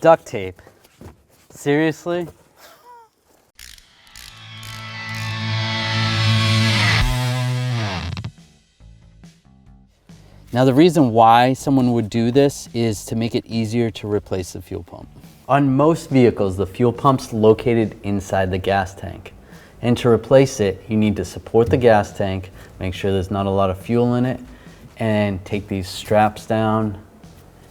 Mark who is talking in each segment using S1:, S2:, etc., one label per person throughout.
S1: Duct tape. Seriously? Now the reason why someone would do this is to make it easier to replace the fuel pump. On most vehicles, the fuel pump's located inside the gas tank. And to replace it, you need to support the gas tank, make sure there's not a lot of fuel in it, and take these straps down.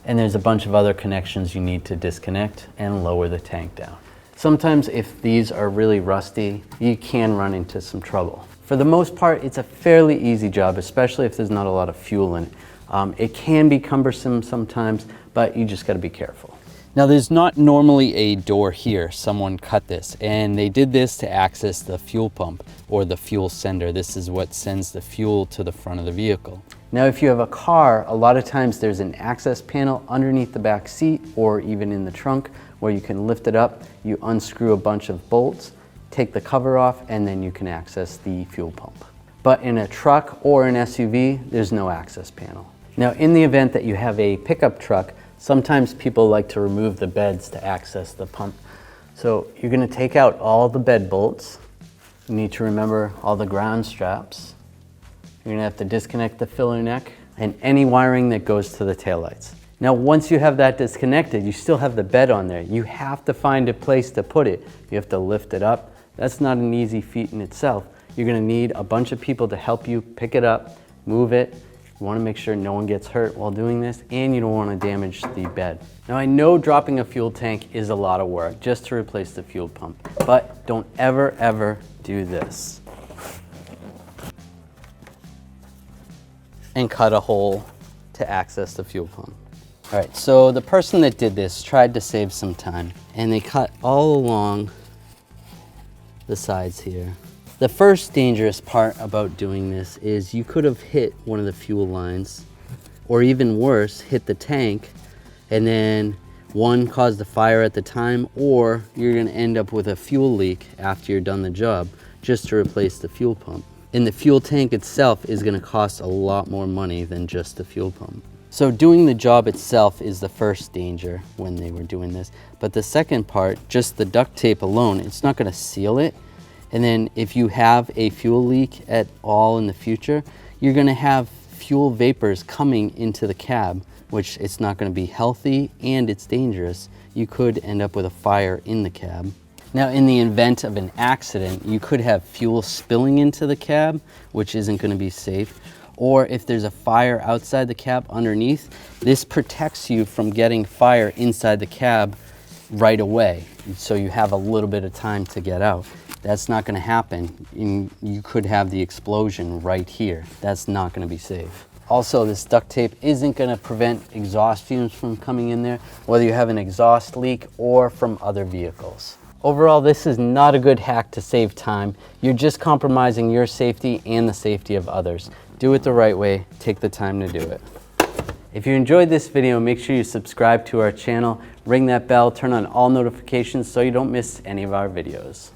S1: And there's a bunch of other connections you need to disconnect and lower the tank down. Sometimes if these are really rusty, you can run into some trouble. For the most part, it's a fairly easy job, especially if there's not a lot of fuel in it. It can be cumbersome sometimes, but you just gotta be careful. Now there's not normally a door here. Someone cut this, and they did this to access the fuel pump or the fuel sender. This is what sends the fuel to the front of the vehicle. Now if you have a car, a lot of times there's an access panel underneath the back seat or even in the trunk where you can lift it up, you unscrew a bunch of bolts, take the cover off, and then you can access the fuel pump. But in a truck or an SUV, there's no access panel. Now in the event that you have a pickup truck, sometimes people like to remove the beds to access the pump. So you're gonna take out all the bed bolts. You need to remember all the ground straps. You're gonna have to disconnect the filler neck and any wiring that goes to the taillights. Now once you have that disconnected, you still have the bed on there. You have to find a place to put it. You have to lift it up. That's not an easy feat in itself. You're gonna need a bunch of people to help you pick it up, move it. You wanna make sure no one gets hurt while doing this, and you don't wanna damage the bed. Now I know dropping a fuel tank is a lot of work just to replace the fuel pump, but don't ever do this. And cut a hole to access the fuel pump. All right, so the person that did this tried to save some time, and they cut all along the sides here. The first dangerous part about doing this is you could have hit one of the fuel lines, or even worse, hit the tank, and then one caused a fire at the time, or you're gonna end up with a fuel leak after you're done the job just to replace the fuel pump. And the fuel tank itself is gonna cost a lot more money than just the fuel pump. So doing the job itself is the first danger when they were doing this. But the second part, just the duct tape alone, it's not gonna seal it. And then if you have a fuel leak at all in the future, you're gonna have fuel vapors coming into the cab, which it's not gonna be healthy and it's dangerous. You could end up with a fire in the cab. Now in the event of an accident, you could have fuel spilling into the cab, which isn't gonna be safe. Or if there's a fire outside the cab underneath, this protects you from getting fire inside the cab right away. So you have a little bit of time to get out. That's not gonna happen. You could have the explosion right here. That's not gonna be safe. Also, this duct tape isn't gonna prevent exhaust fumes from coming in there, whether you have an exhaust leak or from other vehicles. Overall, this is not a good hack to save time. You're just compromising your safety and the safety of others. Do it the right way, take the time to do it. If you enjoyed this video, make sure you subscribe to our channel, ring that bell, turn on all notifications so you don't miss any of our videos.